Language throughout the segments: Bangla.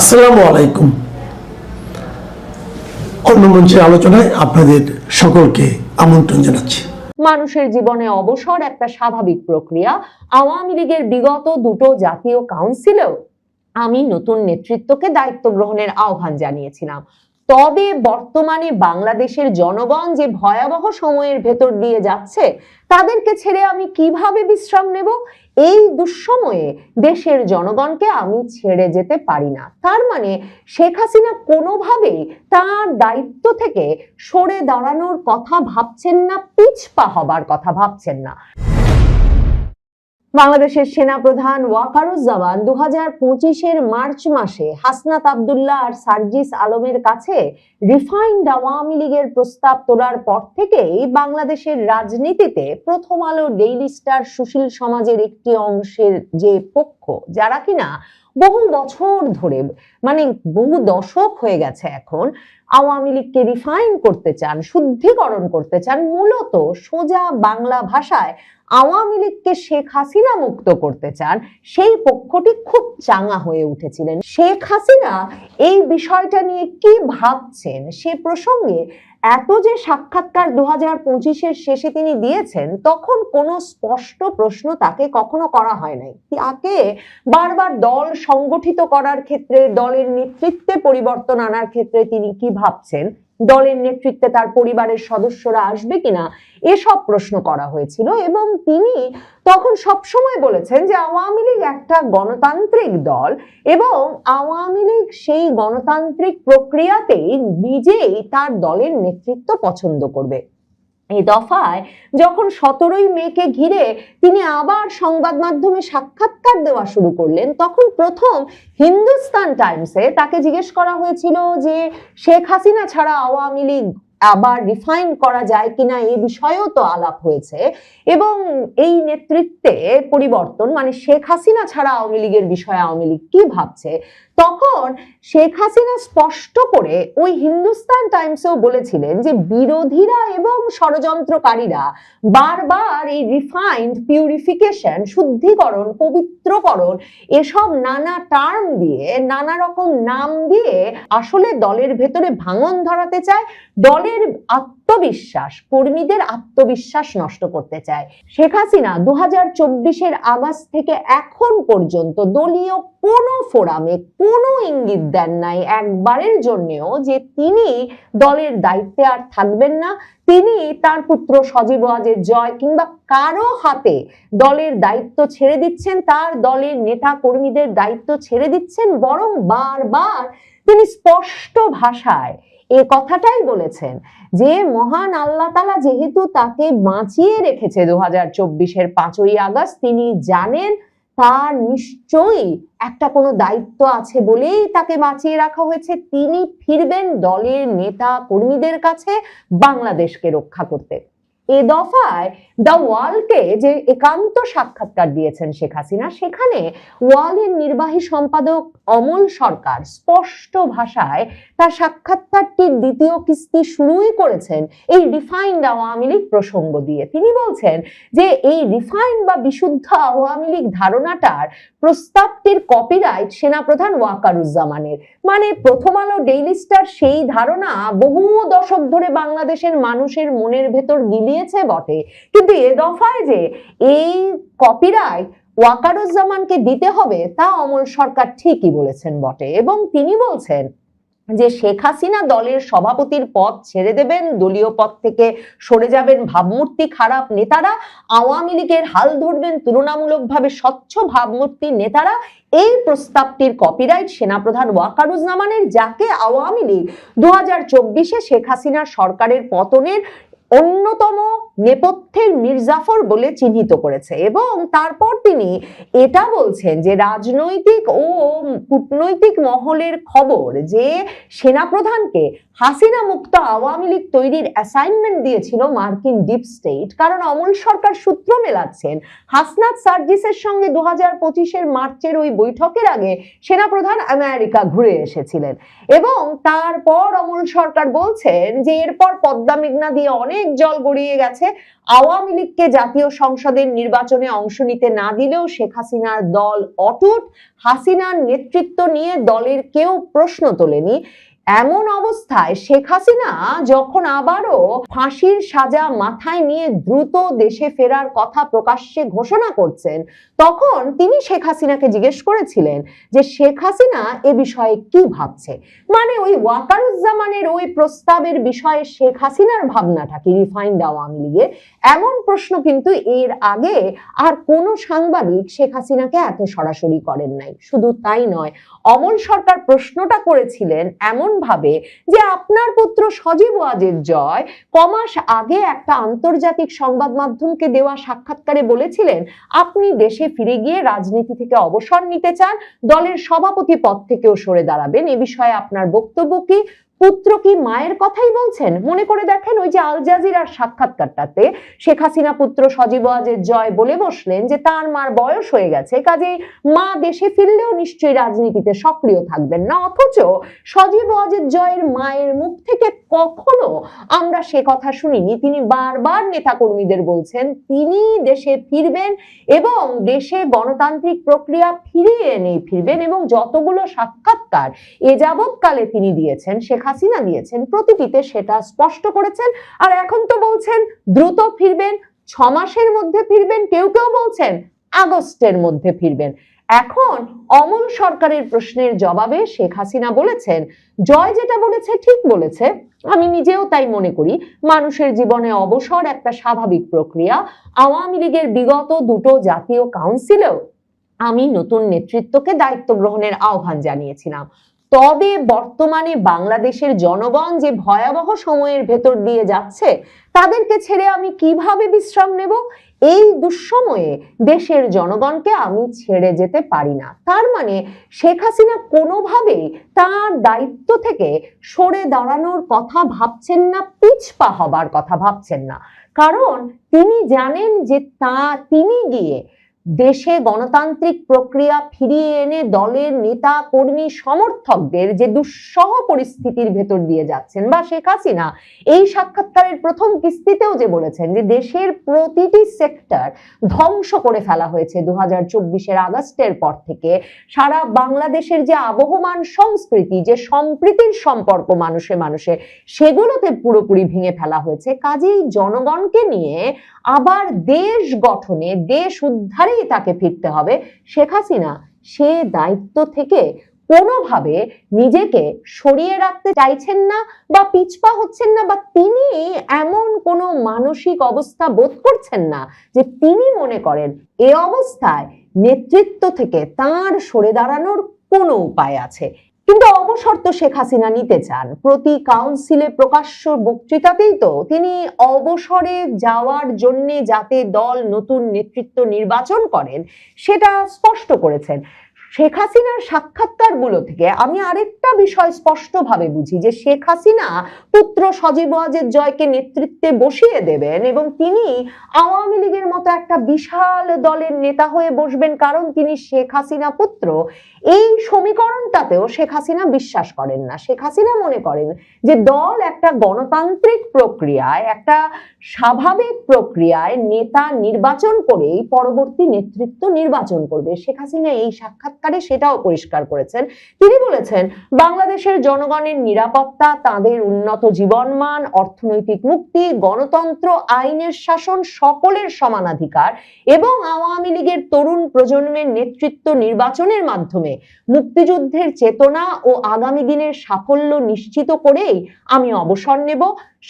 আসসালামু আলাইকুম। অন্য মঞ্চের আলোচনায় আপনাদের সকলকে আমন্ত্রণ জানাচ্ছি। মানুষের জীবনে অবসর একটা স্বাভাবিক প্রক্রিয়া। আওয়ামী লীগের বিগত দুটো জাতীয় কাউন্সিলেও আমি নতুন নেতৃত্বকে দায়িত্ব গ্রহণের আহ্বান জানিয়েছিলাম। তবে বর্তমানে বাংলাদেশের জনগণ যে ভয়াবহ সময়ের ভেতর দিয়ে যাচ্ছে, তাদেরকে ছেড়ে আমি কিভাবে বিশ্রাম নেব? এই দুঃসময়ে দেশের জনগণকে আমি ছেড়ে যেতে পারি না। তার মানে শেখ হাসিনা কোনোভাবেই তার দায়িত্ব থেকে সরে দাঁড়ানোর কথা ভাবছেন না, পিছপা হবার কথা ভাবছেন না। বাংলাদেশের সেনাপ্রধান ওয়াকারুজ্জামান 2025-এর মার্চ মাসে হাসনাত আব্দুল্লাহ আর সার্জিস আলমের কাছে রিফাইন্ড আওয়ামী লীগের প্রস্তাব তোলার পর থেকেই বাংলাদেশের রাজনীতিতে প্রথম আলো, ডেইলি স্টার, সুশীল সমাজের একটি অংশের যে পক্ষ, যারা কিনা বহু বছর ধরে, মানে বহু দশক হয়ে গেছে এখন, আওয়ামী লীগকে রিফাইন করতে চান, শুদ্ধিকরণ করতে চান, মূলত সোজা বাংলা ভাষায় আওয়ামী লীগকে শেখ হাসিনা মুক্ত করতে চান, সেই পক্ষটি খুব চাঙা হয়ে উঠেছিলেন। শেখ হাসিনা এই বিষয়টা নিয়ে কি ভাবছেন সে প্রসঙ্গে এত যে সাক্ষাৎকার 2025-এর শেষে তিনি দিয়েছেন, তখন কোনো স্পষ্ট প্রশ্ন তাকে কখনো করা হয় নাই। তাকে বারবার দল সংগঠিত করার ক্ষেত্রে, দলের নেতৃত্বে পরিবর্তন আনার ক্ষেত্রে তিনি কি ভাবছেন, দলের নেতৃত্বে তার পরিবারের সদস্যরা আসবে কিনা, এসব প্রশ্ন করা হয়েছিল। এবং তিনি তখন সবসময় বলেছেন যে আওয়ামী লীগ একটা গণতান্ত্রিক দল এবং আওয়ামী লীগ সেই গণতান্ত্রিক প্রক্রিয়াতেই নিজেই তার দলের নেতৃত্ব পছন্দ করবে। এই দফায় যখন 17ই মেকে ঘিরে তিনি আবার সংবাদ মাধ্যমে সাক্ষাৎকার দেওয়া শুরু করলেন, তখন প্রথম হিন্দুস্তান টাইমসে তাকে জিজ্ঞেস করা হয়েছিল যে শেখ হাসিনা ছাড়া আওয়ামী লীগ আবার রিফাইন করা যায় কিনা, এই বিষয়েও তো আলাপ হয়েছে, এবং এই নেতৃত্বে পরিবর্তন মানে শেখ হাসিনা ছাড়া আওয়ামী লীগের বিষয়ে আওয়ামী লীগ কি ভাবছে। তখন শেখ হাসিনা স্পষ্ট করে ওই হিন্দুস্তান টাইমসেও বলেছিলেন যে বিরোধীরা এবং ষড়যন্ত্রকারীরা বারবার এই রিফাইন্ড, পিউরিফিকেশন, শুদ্ধিকরণ, পবিত্রকরণ এসব নানা টার্ম দিয়ে, নানা রকম নাম দিয়ে আসলে দলের ভেতরে ভাঙন ধরাতে চায়, দলের আত্মবিশ্বাস, কর্মীদের আত্মবিশ্বাস নষ্ট করতে চায়। শেখ হাসিনা 2024-এর আগস্ট থেকে এখন পর্যন্ত দলীয় কোনো ফোরামে কোনো ইঙ্গিত দেন নাই একবারের জন্যও যে তিনি দলের দায়িত্বে আর থাকবেন না, তিনি তার পুত্র সজীব ওয়াজেদ জয় কিংবা কারো হাতে দলের দায়িত্ব ছেড়ে দিচ্ছেন, তার দলের নেতা কর্মীদের দায়িত্ব ছেড়ে দিচ্ছেন। বরং বারবার তিনি স্পষ্ট ভাষায় এ কথাটাই বলেছেন যে মহান আল্লাহ তাআলা যেহেতু তাকে বাঁচিয়ে রেখেছে 2024-এর 5ই আগস্ট, তিনি জানেন তার নিশ্চয়ই একটা কোনো দায়িত্ব আছে বলেই তাকে বাঁচিয়ে রাখা হয়েছে। তিনি ফিরবেন দলের নেতা কর্মীদের কাছে বাংলাদেশকে রক্ষা করতে। এ দফায় দ্য ওয়ালকে যে একান্ত সাক্ষাৎকার দিয়েছেন শেখ হাসিনা, সেখানে ওয়ালের নির্বাহী সম্পাদক অমল সরকার স্পষ্ট ভাষায় তার সাক্ষাৎকারটির দ্বিতীয় কিস্তি শুরুই করেছেন এই রিফাইন্ড আওয়ামী লীগ প্রসঙ্গ দিয়ে। তিনি বলছেন যে এই রিফাইন্ড বা বিশুদ্ধ আওয়ামী লীগ ধারণাটার প্রস্তাবটির কপিরাইট সেনাপ্রধান ওয়াকারুজ্জামানের। মানে প্রথম আলো, ডেইলি স্টার সেই ধারণা বহু দশক ধরে বাংলাদেশের মানুষের মনের ভেতর গিলিয়েছে বটে, কিন্তু এ দফায় যে এই কপিরাইট ওয়াকারুজ্জামানকে দিতে হবে তা অমল সরকার ঠিকই বলেছেন বটে। এবং তিনি বলছেন যে শেখ হাসিনা দলের সভাপতির পদ ছেড়ে দেবেন, দলীয় পদ থেকে সরে যাবেন ভাবমূর্তি খারাপ নেতারা, আওয়ামী লীগের হাল ধরবেন তুলনামূলকভাবে স্বচ্ছ ভাবমূর্তির নেতারা। এই প্রস্তাবটির কপিরাইট সেনাপ্রধান ওয়াকারুজ্জামানের, যাকে আওয়ামী লীগ 2024-এ শেখ হাসিনার সরকারের পতনের অন্যতম নেপথ্যের মির্জাফর বলে চিহ্নিত করেছে। এবং তারপর তিনি এটা বলছেন যে রাজনৈতিক ও কূটনৈতিক মহলের খবর যে সেনাপ্রধানকে হাসিনা মুক্ত আওয়ামী লীগ তৈরির অ্যাসাইনমেন্ট দিয়েছিল মার্কিন ডিপ স্টেট, কারণ অমল সরকার সূত্র মেলাচ্ছেন হাসনাত সার্জিসের সঙ্গে 2025-এর মার্চের ওই বৈঠকের আগে সেনাপ্রধান আমেরিকা ঘুরে এসেছিলেন। এবং তারপর অমল সরকার বলছেন যে এরপর পদ্মা মেঘনা দিয়ে অনেক জল গড়িয়ে গেছে, আওয়ামী লীগকে জাতীয় সংসদের নির্বাচনে অংশ নিতে না দিলেও শেখ হাসিনার দল অটুট, হাসিনার নেতৃত্ব নিয়ে দলের কেউ প্রশ্ন তোলেনি। এমন অবস্থায় শেখ হাসিনা যখন আবারও ফাঁসির সাজা মাথায় নিয়ে দ্রুত দেশে ফেরার কথা প্রকাশ্যে ঘোষণা করছেন, তখন তিনি শেখ হাসিনাকে জিজ্ঞেস করেছিলেন যে শেখ হাসিনা এ বিষয়ে কি ভাবছে। মানে ওই ওয়াকারুজ্জামানের ওই প্রস্তাবের বিষয়ে শেখ হাসিনার ভাবনাটা কি রিফাইন্ড আওয়ামী লীগে, এমন প্রশ্ন কিন্তু এর আগে আর কোন সাংবাদিক শেখ হাসিনাকে এত সরাসরি করেন নাই। শুধু তাই নয়, অমল সরকার প্রশ্নটা করেছিলেন এমন ভাবে যে আপনার পুত্র সজীব ওয়াজেদ জয় কমাস আগে একটা আন্তর্জাতিক সংবাদ মাধ্যমকে দেওয়া সাক্ষাৎকারে বলেছিলেন আপনি দেশে ফিরে গিয়ে রাজনীতি থেকে অবসর নিতে চান, দলের সভাপতি পদ থেকেও সরে দাঁড়াবেন। এ বিষয়ে আপনার বক্তব্য কি? পুত্র কি মায়ের কথাই বলছেন? মনে করে দেখেন ওই যে আল জাজিরার সাক্ষাৎকারটাতে শেখ হাসিনা পুত্র সজীব ওয়াজেদ জয় বলে বসলেন যে তার মার বয়স হয়ে গেছে, কাজেই মা দেশে ফিরলেও নিশ্চয়ই রাজনীতিতে সক্রিয় থাকবেন না। অথচ সজীব ওয়াজেদ জয়ের মায়ের মুখ থেকে কখনো আমরা সে কথা শুনিনি। তিনি বারবার নেতাকর্মীদের বলছেন তিনি দেশে ফিরবেন এবং দেশে গণতান্ত্রিক প্রক্রিয়া ফিরিয়ে এনে ফিরবেন, এবং যতগুলো সাক্ষাৎকার এ যাবৎকালে তিনি দিয়েছেন, শেখ হাসিনা দিয়েছেন, প্রতিটিতে সেটা স্পষ্ট করেছেন। আর এখন তো বলছেন দ্রুত ফিরবেন, 6 মাসের মধ্যে ফিরবেন, কেউ কেউ বলছেন আগস্টের মধ্যে ফিরবেন। এখন অমল সরকারের প্রশ্নের জবাবে শেখ হাসিনা বলেছেন জয় যেটা বলেছে ঠিক বলেছে, আমি নিজেও তাই মনে করি। মানুষের জীবনে অবসর একটা স্বাভাবিক প্রক্রিয়া। আওয়ামী লীগের বিগত দুটো জাতীয় কাউন্সিলেও আমি নতুন নেতৃত্বকে দায়িত্ব গ্রহণের আহ্বান জানিয়েছিলাম। তবে বর্তমানে বাংলাদেশের জনগণ যে ভয়াবহ সময়ের ভেতর দিয়ে যাচ্ছে, তাদেরকে ছেড়ে আমি কিভাবে বিশ্রাম নেব? এই দুঃসময়ে দেশের জনগণকে আমি ছেড়ে যেতে পারি না। তার মানে শেখ হাসিনা কোনোভাবেই তার দায়িত্ব থেকে সরে দাঁড়ানোর কথা ভাবছেন না, পিছপা হবার কথা ভাবছেন না। কারণ তিনি জানেন যে তিনি গিয়ে দেশে গণতান্ত্রিক প্রক্রিয়া ফিরিয়ে এনে দলের নেতা কর্মী সমর্থকদের যে দুঃসহ পরিস্থিতির ভেতর দিয়ে যাচ্ছেন, বা শেখ হাসিনা এই সাক্ষাৎকারের প্রথম কিস্তিতেও যে বলেছেন যে দেশের প্রতিটি সেক্টর ধ্বংস করে ফেলা হয়েছে 2024-এর আগস্টের পর থেকে। সারা বাংলাদেশের যে আবহমান সংস্কৃতি, যে সম্প্রীতির সম্পর্ক মানুষে মানুষে, সেগুলোতে পুরোপুরি ভেঙে ফেলা হয়েছে। কাজেই জনগণকে নিয়ে আবার দেশ গঠনে, দেশ উদ্ধারেই তাকে ফিরতে হবে। শেখ হাসিনা সে দায়িত্ব থেকে কোনোভাবে নিজেকে সরিয়ে রাখতে চাইছেন না বা পিছপা হচ্ছেন না, বা তিনি এমন কোনো মানসিক অবস্থা বোধ করছেন না যে তিনি মনে করেন এ অবস্থায় নেতৃত্ব থেকে তার সরে দাঁড়ানোর কোনো উপায় আছে। কিন্তু অবসর তো শেখ হাসিনা নিতে চান। প্রতি কাউন্সিলে প্রকাশ্য বক্তৃতাতেই তো তিনি অবসরে যাওয়ার জন্য যাতে দল নতুন নেতৃত্ব নির্বাচন করেন সেটা স্পষ্ট করেছেন। শেখ হাসিনার সাক্ষাৎকারগুলো থেকে আমি আরেকটা বিষয় স্পষ্টভাবে বুঝি যে শেখ হাসিনা পুত্র সজীব ওয়াজেদ জয়কে নেতৃত্বে বসিয়ে দেবেন এবং তিনি আওয়ামী লীগের মতো একটা বিশাল দলের নেতা হয়ে বসবেন, কারণ তিনি শেখ হাসিনা পুত্র। এই সমীকরণটাতেও শেখ হাসিনা বিশ্বাস করেন না। শেখ হাসিনা মনে করেন যে দল একটা গণতান্ত্রিক প্রক্রিয়ায়, একটা স্বাভাবিক প্রক্রিয়ায় নেতা নির্বাচন করেই পরবর্তী নেতৃত্ব নির্বাচন করবে। শেখ হাসিনা এই সাক্ষাৎকারে সেটাও পরিষ্কার করেছেন। তিনি বলেছেন বাংলাদেশের জনগণের নিরাপত্তা, তাদের উন্নত জীবনমান, অর্থনৈতিক মুক্তি, গণতন্ত্র, আইনের শাসন, সকলের সমানাধিকার এবং আওয়ামী লীগের তরুণ প্রজন্মের নেতৃত্ব নির্বাচনের মাধ্যমে মুক্তিযুদ্ধের চেতনা ও আগামী দিনের সাফল্য নিশ্চিত করেই আমি অবসর নেব।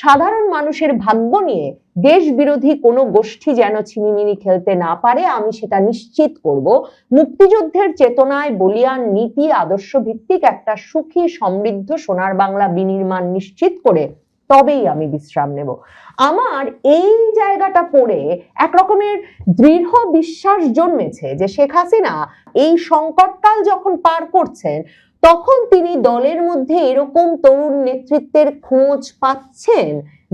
সাধারণ মানুষের ভাগ্য নিয়ে দেশ বিরোধী কোনো গোষ্ঠী যেন ছিনিমিনি খেলতে না পারে, আমি সেটা নিশ্চিত করব। মুক্তিযুদ্ধের চেতনায় বলিয়ান নীতি আদর্শ ভিত্তিক একটা সুখী সমৃদ্ধ সোনার বাংলা বিনির্মাণ নিশ্চিত করে তবেই আমি বিশ্রাম নেব। আমার এই জায়গাটা পড়ে এক রকমের দৃঢ় বিশ্বাস জন্মেছে যে শেখ হাসিনা এই সংকটকাল যখন পার করছেন তখন তিনি দলের মধ্যে এরকম তরুণ নেতৃত্বের খোঁজ পাচ্ছেন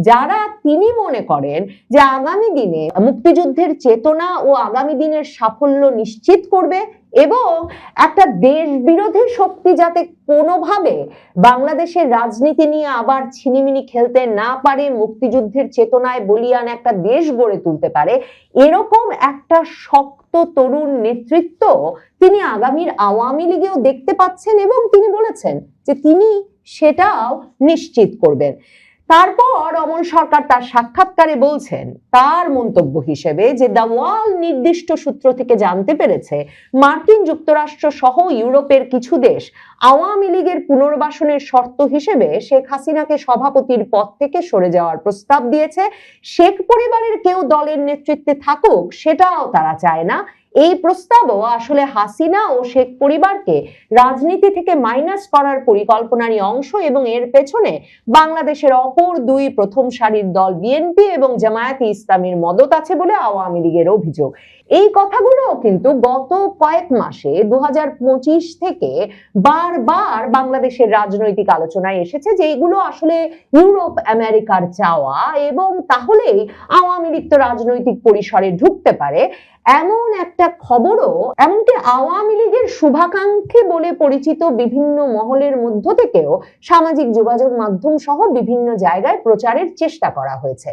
যারা তিনি মনে করেন যে আগামী দিনে মুক্তিযুদ্ধের চেতনা ও আগামী দিনের সাফল্য নিশ্চিত করবে এবং একটা দেশ বিরোধী শক্তি যাতে কোনোভাবে বাংলাদেশের রাজনীতি নিয়ে আবার ছিনিমিনি খেলতে না পারে, মুক্তিযুদ্ধের চেতনায় বলিয়ান একটা দেশ গড়ে তুলতে পারে, এরকম একটা শক্ত তরুণ নেতৃত্ব তিনি আগামীর আওয়ামী লীগেও দেখতে পাচ্ছেন এবং তিনি বলেছেন যে তিনি সেটাও নিশ্চিত করবেন। তারপর অমল সরকার তার সাক্ষাৎকারে বলছেন, তার মন্তব্য হিসেবে, যে দ্য ওয়াল নির্দিষ্ট সূত্র থেকে জানতে পেরেছে মার্কিন যুক্তরাষ্ট্র সহ ইউরোপের কিছু দেশ আওয়ামী লীগের পুনর্বাসনের শর্ত হিসেবে শেখ হাসিনাকে সভাপতির পদ থেকে সরে যাওয়ার প্রস্তাব দিয়েছে। শেখ পরিবারের কেউ দলের নেতৃত্বে থাকুক সেটাও তারা চায় না। এই প্রস্তাবও আসলে হাসিনা ও শেখ পরিবারকে রাজনীতি থেকে মাইনাস করার পরিকল্পনারই অংশ এবং এর পেছনে বাংলাদেশের অপর দুই প্রথম সারির দল বিএনপি এবং জামায়াতে ইসলামীর মদত আছে বলে আওয়ামী লীগের অভিযোগ। এই কথাগুলো কিন্তু গত কয়েক মাসে 2025 থেকে বারবার বাংলাদেশের রাজনৈতিক আলোচনায় এসেছে যে এগুলো আসলে ইউরোপ আমেরিকার চাওয়া এবং তাহলেই আওয়ামী লীগ তো রাজনৈতিক পরিসরে ঢুকতে পারে, এমন একটা খবরও এমনকি আওয়ামী লীগের শুভাকাঙ্ক্ষী বলে পরিচিত বিভিন্ন মহলের মধ্য থেকেও সামাজিক যোগাযোগ মাধ্যম সহ বিভিন্ন জায়গায় প্রচারের চেষ্টা করা হয়েছে।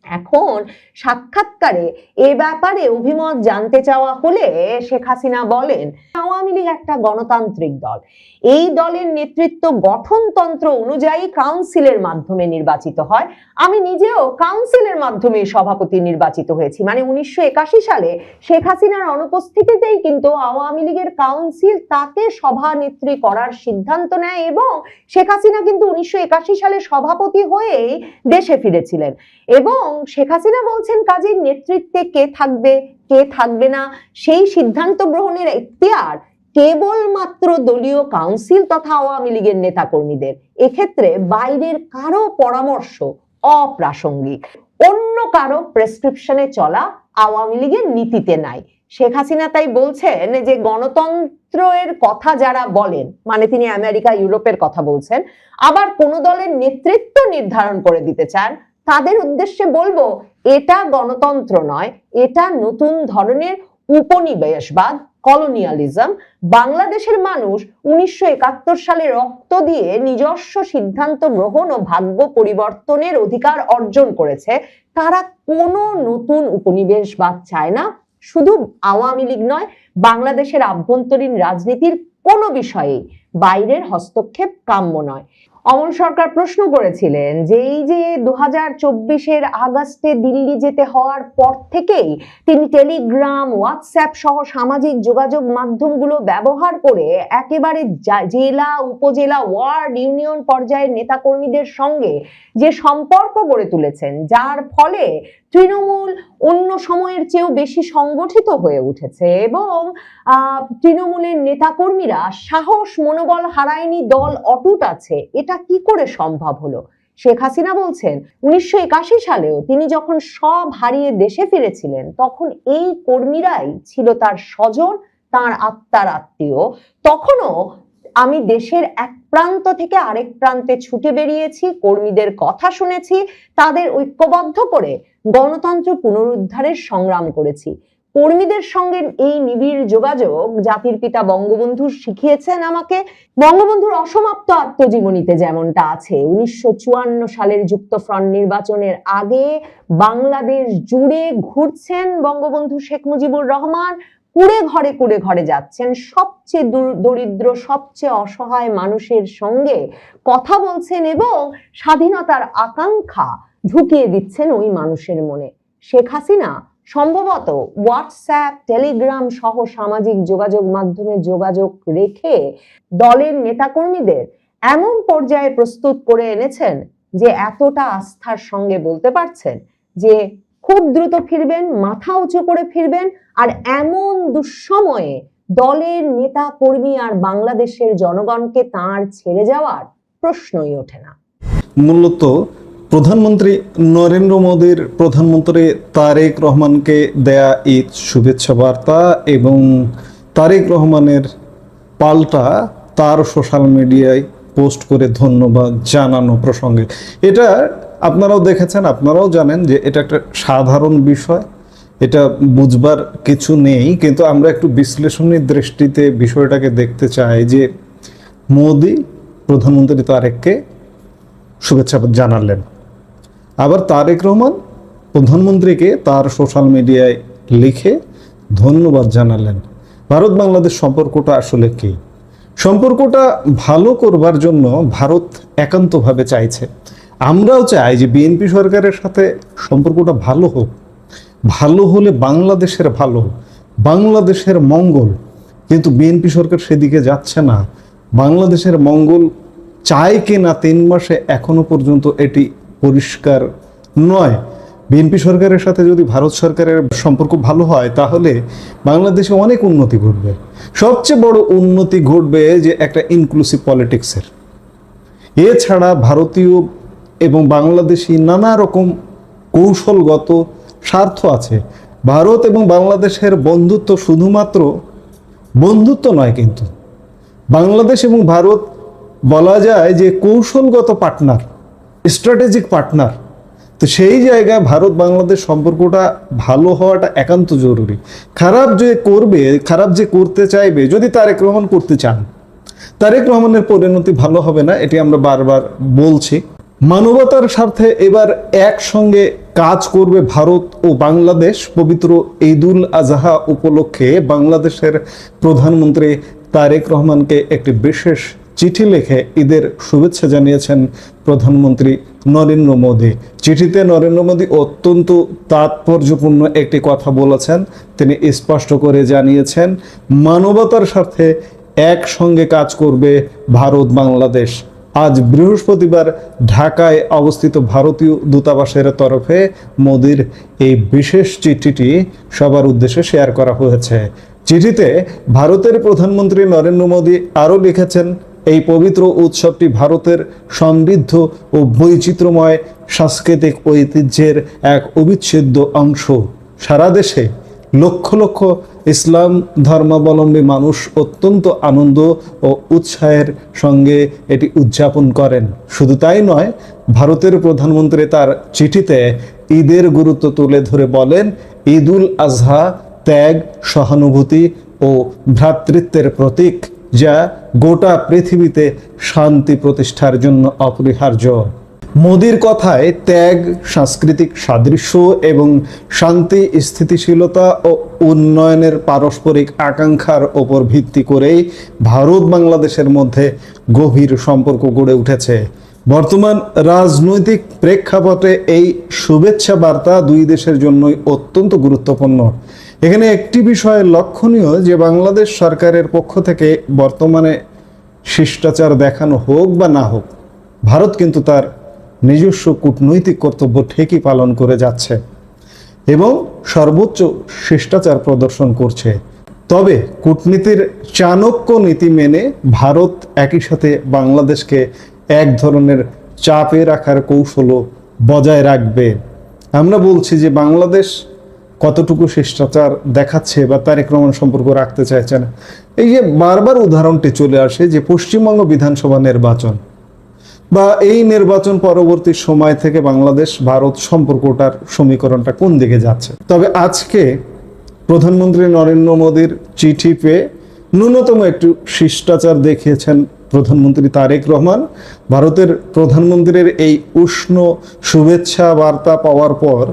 এখন সাক্ষাৎকারে এ ব্যাপারে অভিমত জানতে চাওয়া হলে শেখ হাসিনা বলেন, আওয়ামী লীগ একটা গণতান্ত্রিক দল, এই দলের নেতৃত্ব গঠনতন্ত্র অনুযায়ী কাউন্সিলের মাধ্যমে নির্বাচিত হয়। আমি নিজেও কাউন্সিলের মাধ্যমে সভাপতি নির্বাচিত হয়েছি। মানে 1981 সালে শেখ হাসিনার অনুপস্থিতিতেই কিন্তু আওয়ামী লীগের কাউন্সিল তাকে সভানেত্রী করার সিদ্ধান্ত নেয় এবং শেখ হাসিনা কিন্তু 1981 সালে সভাপতি হয়েই দেশে ফিরেছিলেন। এবং শেখ হাসিনা বলছেন, কাজেই নেতৃত্বে কে থাকবে কে থাকবে না সেই সিদ্ধান্ত গ্রহণের এখতিয়ার কেবলমাত্র দলীয় কাউন্সিল তথা আওয়ামী লীগের নেতাকর্মীদের। এক্ষেত্রে বাইরের কারো পরামর্শ অপ্রাসঙ্গিক, অন্য কারো প্রেসক্রিপশনে চলা আওয়ামী লীগের নীতিতে নাই। শেখ হাসিনা তাই বলছেন যে গণতন্ত্রের কথা যারা বলেন, মানে তিনি আমেরিকা ইউরোপের কথা বলছেন, আবার কোন দলের নেতৃত্ব নির্ধারণ করে দিতে চান, তাদের উদ্দেশ্যে বলবো এটা গণতন্ত্র নয়, এটা নতুন ধরনের উপনিবেশবাদ, কলোনিয়ালিজম। বাংলাদেশের মানুষ 1971 সালে রক্ত দিয়ে নিজস্ব সিদ্ধান্ত গ্রহণ ও ভাগ্য পরিবর্তনের অধিকার অর্জন করেছে। তারা কোনো নতুন উপনিবেশবাদ চায় না। শুধু আওয়ামী লীগ নয়, বাংলাদেশের আভ্যন্তরীণ রাজনীতির কোনো বিষয়েই বাইরের হস্তক্ষেপ কাম্য নয়। অমল সরকার প্রশ্ন করেছিলেন যে এই যে 2024-এর আগস্টে দিল্লি যেতে হওয়ার পর থেকেই তিনি টেলিগ্রাম, হোয়াটসঅ্যাপ সহ সামাজিক যোগাযোগ মাধ্যমগুলো ব্যবহার করে একেবারে জেলা, উপজেলা, ওয়ার্ড, ইউনিয়ন পর্যায়ের নেতাকর্মীদের সঙ্গে যে সম্পর্ক গড়ে তুলেছেন, যার ফলে তৃণমূল অন্য সময়ের চেয়েও বেশি সংগঠিত হয়ে উঠেছে এবং তৃণমূলের নেতাকর্মীরা সাহস মনোবল হারায়নি, দল অটুট আছে। এটা কি করে সম্ভব হলো? শেখ হাসিনা বলছেন 1981 সালেও তিনি যখন সব হারিয়ে দেশে ফিরেছিলেন তখন এই কর্মীরাই ছিল তার স্বজন, তার আত্মার আত্মীয়। তখনও আমি দেশের এক প্রান্ত থেকে আরেক প্রান্তে ছুটে বেরিয়েছি, কর্মীদের কথা শুনেছি, তাদের ঐক্যবদ্ধ করে গণতন্ত্র পুনরুদ্ধারের সংগ্রাম করেছি। কর্মীদের সঙ্গে এই নিবিড় যোগাযোগ জাতির পিতা বঙ্গবন্ধু শিখিয়েছেন আমাকে। বঙ্গবন্ধুর অসমাপ্ত আত্মজীবনীতে যেমনটা আছে, 1954 সালের যুক্তফ্রন্ট নির্বাচনের আগে বাংলাদেশ জুড়ে ঘুরছেন বঙ্গবন্ধু শেখ মুজিবুর রহমান, কুড়ে ঘরে যাচ্ছেন, সবচেয়ে দরিদ্র, সবচেয়ে অসহায় মানুষের সঙ্গে কথা বলছেন এবং স্বাধীনতার আকাঙ্ক্ষা ঢুকিয়ে দিচ্ছেন ওই মানুষের মনে। শেখ হাসিনা সম্ভবত হোয়াটসঅ্যাপ, টেলিগ্রাম সহ সামাজিক যোগাযোগ মাধ্যমে যোগাযোগ রেখে দলের নেতাকর্মীদের এমন পর্যায়ে প্রস্তুত করে এনেছেন যে এতটা আস্থার সঙ্গে বলতে পারছেন যে খুব দ্রুত ফিরবেন, মাথা উঁচু করে ফিরবেন, আর এমন দুঃসময়ে দলের নেতা কর্মী আর বাংলাদেশের জনগণকে তার ছেড়ে যাওয়ার প্রশ্নই ওঠে না। মূলত প্রধানমন্ত্রী নরেন্দ্র মোদীর প্রধানমন্ত্রী তারেক রহমানকে দেয়া ঈদ শুভেচ্ছা বার্তা এবং তারেক রহমানের পাল্টা তার সোশ্যাল মিডিয়ায় পোস্ট করে ধন্যবাদ জানানো প্রসঙ্গে, এটা আপনারাও দেখেছেন, আপনারাও জানেন যে এটা একটা সাধারণ বিষয় এটা বুঝবার কিছু নেই, কিন্তু আমরা একটু বিশ্লেষণী দৃষ্টিতে বিষয়টাকে দেখতে চাই যে মোদি প্রধানমন্ত্রী তারেককে শুভেচ্ছা জানালেন, আবার তারেক রহমান প্রধানমন্ত্রীকে তার সোশ্যাল মিডিয়ায় লিখে ধন্যবাদ জানালেন। ভারত বাংলাদেশ সম্পর্কটা আসলে কি? সম্পর্কটা ভালো করবার জন্য ভারত একান্তভাবে চাইছে। আমরাও চাই যে বিএনপি সরকারের সাথে সম্পর্কটা ভালো হোক, ভালো হলে বাংলাদেশের ভালো, বাংলাদেশের মঙ্গল। কিন্তু বিএনপি সরকার সেদিকে যাচ্ছে না। বাংলাদেশের মঙ্গল চায় কি না 3 মাসে এখনো পর্যন্ত এটি পরিষ্কার নয়। বিএনপি সরকারের সাথে যদি ভারত সরকারের সম্পর্ক ভালো হয় তাহলে বাংলাদেশে অনেক উন্নতি ঘটবে। সবচেয়ে বড় উন্নতি ঘটবে যে একটা ইনক্লুসিভ পলিটিক্সের। এছাড়া ভারতীয় এবং বাংলাদেশি নানা রকম কৌশলগত স্বার্থ আছে। ভারত এবং বাংলাদেশের বন্ধুত্ব শুধুমাত্র বন্ধুত্ব নয়, কিন্তু বাংলাদেশ এবং ভারত বলা যায় যে কৌশলগত পার্টনার, স্ট্র্যাটেজিক পার্টনার। তো সেই জায়গায় ভারত বাংলাদেশ সম্পর্কটা ভালো হওয়াটা একান্ত জরুরি। খারাপ যে করবে, খারাপ যে করতে চাইবে, যদি তারেক রহমান করতে চান, তারেক রহমানের পরিণতি ভালো হবে না, এটি আমরা বারবার বলছি। মানবতার স্বার্থে এবার একসঙ্গে কাজ করবে ভারত ও বাংলাদেশ। পবিত্র ঈদুল আজহা উপলক্ষে বাংলাদেশের প্রধানমন্ত্রী তারেক রহমানকে একটি বিশেষ চিঠি লিখে ঈদের শুভেচ্ছা জানিয়েছেন প্রধানমন্ত্রী নরেন্দ্র মোদী। চিঠিতে নরেন্দ্র মোদী অত্যন্ত তাৎপর্যপূর্ণ একটি কথা বলেছেন। তিনি স্পষ্ট করে জানিয়েছেন, মানবতার স্বার্থে একসঙ্গে কাজ করবে ভারত বাংলাদেশ। আজ বৃহস্পতিবার ঢাকায় অবস্থিত ভারতীয় দূতাবাসের তরফে মোদির এই বিশেষ চিঠিটি সবার উদ্দেশ্যে শেয়ার করা হয়েছে। চিঠিতে ভারতের প্রধানমন্ত্রী নরেন্দ্র মোদী আরও লিখেছেন, এই পবিত্র উৎসবটি ভারতের সমৃদ্ধ ও বৈচিত্র্যময় সাংস্কৃতিক ঐতিহ্যের এক অবিচ্ছেদ্য অংশ। সারা দেশে লক্ষ লক্ষ ইসলাম ধর্মাবলম্বী মানুষ অত্যন্ত আনন্দ ও উৎসাহের সঙ্গে এটি উদযাপন করেন। শুধু তাই নয়, ভারতের প্রধানমন্ত্রী তার চিঠিতে ঈদের গুরুত্ব তুলে ধরে বলেন, ঈদুল আজহা ত্যাগ, সহানুভূতি ও ভ্রাতৃত্বের প্রতীক, যা গোটা পৃথিবীতে শান্তি প্রতিষ্ঠার জন্য অপরিহার্য। মোদির কথায় ত্যাগ, সাংস্কৃতিক সাদৃশ্য এবং শান্তি, স্থিতিশীলতা ও উন্নয়নের পারস্পরিক আকাঙ্ক্ষার ওপর ভিত্তি করেই ভারত বাংলাদেশের মধ্যে গভীর সম্পর্ক গড়ে উঠেছে। বর্তমান রাজনৈতিক প্রেক্ষাপটে এই শুভেচ্ছা বার্তা দুই দেশের জন্যই অত্যন্ত গুরুত্বপূর্ণ। এখানে একটি বিষয় লক্ষণীয় যে বাংলাদেশ সরকারের পক্ষ থেকে বর্তমানে শিষ্টাচার দেখানো হোক বা না হোক, ভারত কিন্তু তার নিজস্ব কূটনৈতিক কর্তব্য ঠিকই পালন করে যাচ্ছে এবং সর্বোচ্চ শিষ্টাচার প্রদর্শন করছে। তবে কূটনীতির চাণক্য নীতি মেনে ভারত একই সাথে বাংলাদেশকে এক ধরনের চাপে রাখার কৌশলও বজায় রাখবে। আমরা বলছি যে বাংলাদেশ কতটুকু শিষ্টাচার দেখাচ্ছে বা তারেক রহমান সম্পর্ক রাখতে চাইছে না। এই যে বারবার উদাহরণটি চলে আসে যে পশ্চিমবঙ্গ বিধানসভা নির্বাচন বা এই নির্বাচন পরবর্তী সময় থেকে বাংলাদেশ ভারত সম্পর্কটার সমীকরণটা কোন দিকে যাচ্ছে। তবে আজকে প্রধানমন্ত্রী নরেন্দ্র মোদীর চিঠি পেয়ে ন্যূনতম একটু শিষ্টাচার দেখিয়েছেন প্রধানমন্ত্রী তারেক রহমান। ভারতের প্রধানমন্ত্রীর এই উষ্ণ শুভেচ্ছা বার্তা পাওয়ার পর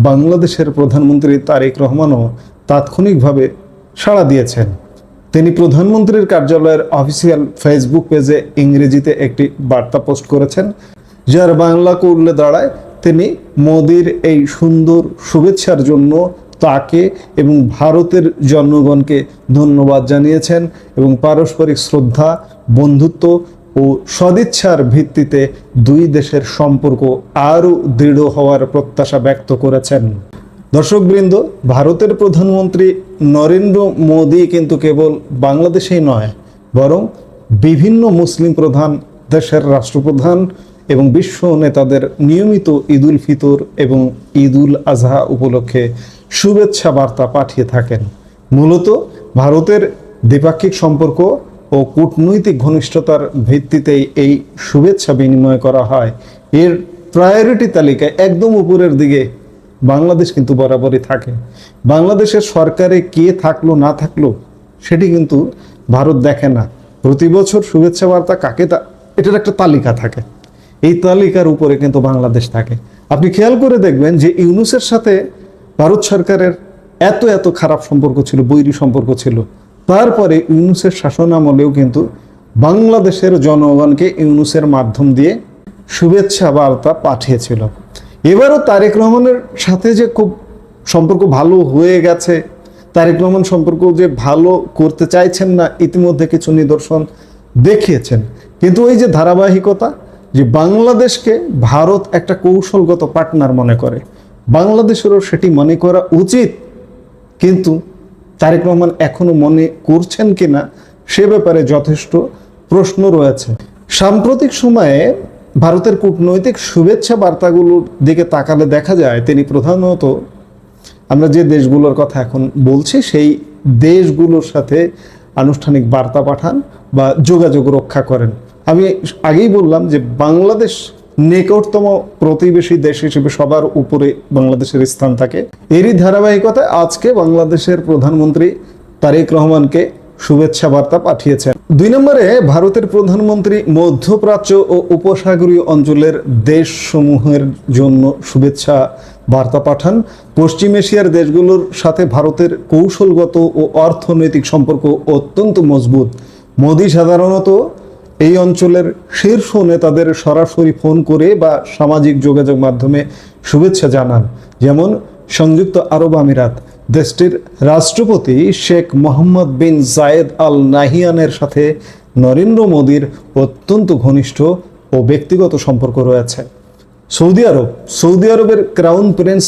বাংলাদেশের প্রধানমন্ত্রী তারেক রহমানও তাৎক্ষণিকভাবে সাড়া দিয়েছেন। তিনি প্রধানমন্ত্রীর কার্যালয়ের অফিসিয়াল ফেসবুক পেজে ইংরেজিতে একটি বার্তা পোস্ট করেছেন, যার বাংলা করলে দাঁড়ায়, তিনি মোদির এই সুন্দর শুভেচ্ছার জন্য তাকে এবং ভারতের জনগণকে ধন্যবাদ জানিয়েছেন এবং পারস্পরিক শ্রদ্ধা, বন্ধুত্ব ও সদিচ্ছার ভিত্তিতে দুই দেশের সম্পর্ক আরও দৃঢ় হওয়ার প্রত্যাশা ব্যক্ত করেছেন। দর্শকবৃন্দ, ভারতের প্রধানমন্ত্রী নরেন্দ্র মোদী কিন্তু কেবল বাংলাদেশেই নয়, বরং বিভিন্ন মুসলিম প্রধান দেশের রাষ্ট্রপ্রধান এবং বিশ্ব নেতাদের নিয়মিত ঈদুল ফিতর এবং ঈদুল আজহা উপলক্ষে শুভেচ্ছা বার্তা পাঠিয়ে থাকেন। মূলত ভারতের দ্বিপাক্ষিক সম্পর্ক ও কূটনৈতিক ঘনিষ্ঠতার ভিত্তিতেই এই শুভেচ্ছা বিনিময় করা হয়। এর প্রায়োরিটি তালিকায় একদম উপরের দিকে বাংলাদেশ কিন্তু বরাবরই থাকে। বাংলাদেশের সরকারে কে থাকলো না থাকলো সেটি কিন্তু ভারত দেখে না। প্রতি বছর শুভেচ্ছা বার্তা কাকে এটার একটা তালিকা থাকে, এই তালিকার উপরে কিন্তু বাংলাদেশ থাকে। আপনি খেয়াল করে দেখবেন যে ইউনূসের সাথে ভারত সরকারের এত খারাপ সম্পর্ক ছিল, বৈরী সম্পর্ক ছিল, তারপরে ইউনূসের শাসন আমলেও কিন্তু বাংলাদেশের জনগণকে ইউনূসের মাধ্যম দিয়ে শুভেচ্ছা বার্তা পাঠিয়েছিল। এবারও তারেক রহমানের সাথে যে খুব সম্পর্ক ভালো হয়ে গেছে, তারেক রহমান সম্পর্ক যে ভালো করতে চাইছেন না, ইতিমধ্যে কিছু নিদর্শন দেখিয়েছেন। কিন্তু ওই যে ধারাবাহিকতা, যে বাংলাদেশকে ভারত একটা কৌশলগত পার্টনার মনে করে, বাংলাদেশেরও সেটি মনে করা উচিত, কিন্তু তারেক রহমান এখনো মনে করছেন কিনা সে ব্যাপারে যথেষ্ট প্রশ্ন রয়েছে। সাম্প্রতিক সময়ে ভারতের কূটনৈতিক শুভেচ্ছা বার্তাগুলোর দিকে তাকালে দেখা যায় তিনি প্রধানত আমরা যে দেশগুলোর কথা এখন বলছি সেই দেশগুলোর সাথে আনুষ্ঠানিক বার্তা পাঠান বা যোগাযোগ রক্ষা করেন। আমি আগেই বললাম যে বাংলাদেশ নিকটতম প্রতিবেশী দেশ হিসেবে সবার উপরে বাংলাদেশের স্থান থাকে। এরই ধারাবাহিকতায় আজকে বাংলাদেশের প্রধানমন্ত্রী তারেক রহমানকে শুভেচ্ছা বার্তা পাঠিয়েছেন। 2 নম্বরে ভারতের প্রধানমন্ত্রী মধ্যপ্রাচ্য ও উপসাগরীয় অঞ্চলের দেশসমূহের জন্য শুভেচ্ছা বার্তা পাঠান। পশ্চিম এশিয়ার দেশগুলোর সাথে ভারতের কৌশলগত ও অর্থনৈতিক সম্পর্ক অত্যন্ত মজবুত। মোদি সাধারণত এই অঞ্চলের শীর্ষ নেতাদের সরাসরি ফোন করে বা সামাজিক যোগাযোগ মাধ্যমে শুভেচ্ছা জানান। যেমন সংযুক্ত আরব আমিরাত, দেশটির রাষ্ট্রপতি শেখ মোহাম্মদ বিন জায়েদ আল নাহিয়ানের সাথে নরেন্দ্র মোদীর অত্যন্ত ঘনিষ্ঠ ও ব্যক্তিগত সম্পর্ক রয়েছে। সৌদি আরবের ক্রাউন প্রিন্স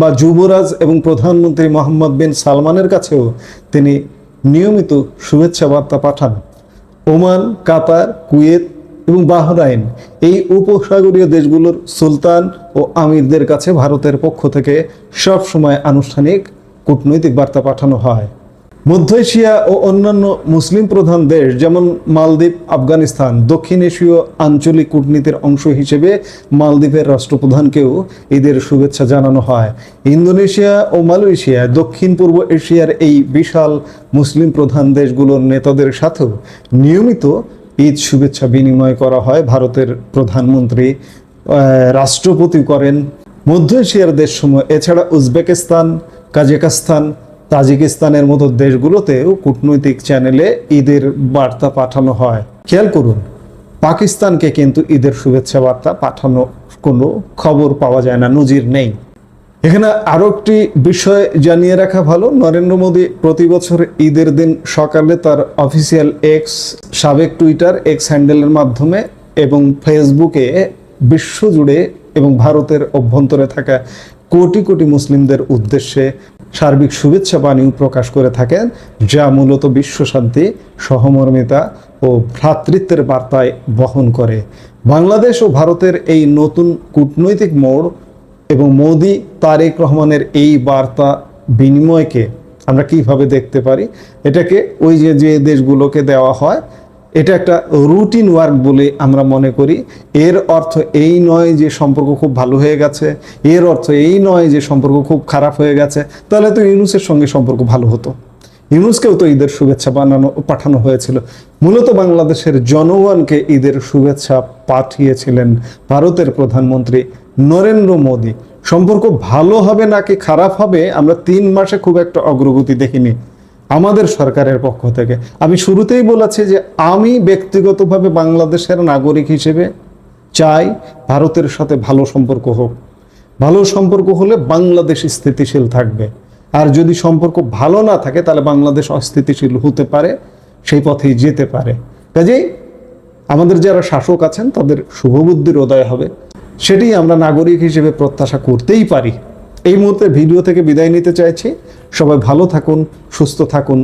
বা যুবরাজ এবং প্রধানমন্ত্রী মোহাম্মদ বিন সালমানের কাছেও তিনি নিয়মিত শুভেচ্ছা বার্তা পাঠান। ওমান, কাতার, কুয়েত এবং বাহরাইন এই উপসাগরীয় দেশগুলোর সুলতান ও আমিরদের কাছে ভারতের পক্ষ থেকে সবসময় আনুষ্ঠানিক কূটনৈতিক বার্তা পাঠানো হয়। মধ্য এশিয়া ও অন্যান্য মুসলিম প্রধান দেশ যেমন মালদ্বীপ, আফগানিস্তান, দক্ষিণ এশীয় আঞ্চলিক কূটনীতির অংশ হিসেবে মালদ্বীপের রাষ্ট্রপ্রধানকেও ঈদের শুভেচ্ছা জানানো হয়। ইন্দোনেশিয়া ও মালয়েশিয়া, দক্ষিণ পূর্ব এশিয়ার এই বিশাল মুসলিম প্রধান দেশগুলোর নেতাদের সাথেও নিয়মিত ঈদ শুভেচ্ছা বিনিময় করা হয়। ভারতের প্রধানমন্ত্রী, রাষ্ট্রপতি করেন। মধ্য এশিয়ার দেশসমূহ এছাড়া উজবেকিস্তান, কাজাখস্তান, তাজিকিস্তানের মতো দেশগুলোতেও কূটনৈতিক চ্যানেলে ঈদের বার্তা পাঠানো হয়। খেয়াল করুন, পাকিস্তানকে কিন্তু ঈদের শুভেচ্ছা বার্তা পাঠানো কোনো খবর পাওয়া যায় না, নজির নেই। এখানে আরো একটি বিষয় জানিয়ে রাখা ভালো, নরেন্দ্র মোদী প্রতি বছর ঈদের দিন সকালে তার অফিসিয়াল এক্স, সাবেক টুইটার এক্স হ্যান্ডেলের মাধ্যমে এবং ফেসবুকে বিশ্বজুড়ে এবং ভারতের অভ্যন্তরে থাকা কোটি কোটি মুসলিমদের উদ্দেশ্যে সার্বিক শুভেচ্ছা বাণী প্রকাশ করে থাকেন, যা মূলত বিশ্বশান্তি, সহমর্মিতা ও ভ্রাতৃত্বের বার্তায় বহন করে। বাংলাদেশ ও ভারতের এই নতুন কূটনৈতিক মোড় এবং মোদি তারেক রহমানের এই বার্তা বিনিময়কে আমরা কিভাবে দেখতে পারি? এটাকে ওই যে দেশগুলোকে দেওয়া হয়, এটা একটা রুটিন ওয়ার্ক বলে আমরা মনে করি। এর অর্থ এই নয় যে সম্পর্ক খুব ভালো হয়ে গেছে, এর অর্থ এই নয় যে সম্পর্ক খুব খারাপ হয়ে গেছে। তাহলে তো ইউনূসের সঙ্গে সম্পর্ক ভালো হতো, ইউনূসকেও তো ঈদের শুভেচ্ছা পাঠানো হয়েছিল। মূলত বাংলাদেশের জনগণকে ঈদের শুভেচ্ছা পাঠিয়েছিলেন ভারতের প্রধানমন্ত্রী নরেন্দ্র মোদী। সম্পর্ক ভালো হবে নাকি খারাপ হবে আমরা 3 মাসে খুব একটা অগ্রগতি দেখিনি আমাদের সরকারের পক্ষ থেকে। আমি শুরুতেই বলেছি যে আমি ব্যক্তিগতভাবে বাংলাদেশের নাগরিক হিসেবে চাই ভারতের সাথে ভালো সম্পর্ক হোক। ভালো সম্পর্ক হলে বাংলাদেশ স্থিতিশীল থাকবে, আর যদি সম্পর্ক ভালো না থাকে তাহলে বাংলাদেশ অস্থিতিশীল হতে পারে, সেই পথেই যেতে পারে। কাজেই আমাদের যারা শাসক আছেন তাদের শুভবুদ্ধির উদয় হবে, সেটি আমরা নাগরিক হিসেবে প্রত্যাশা করতেই পারি। এই মুহূর্তে ভিডিও থেকে বিদায় নিতে চাইছি। সবাই ভালো থাকুন, সুস্থ থাকুন।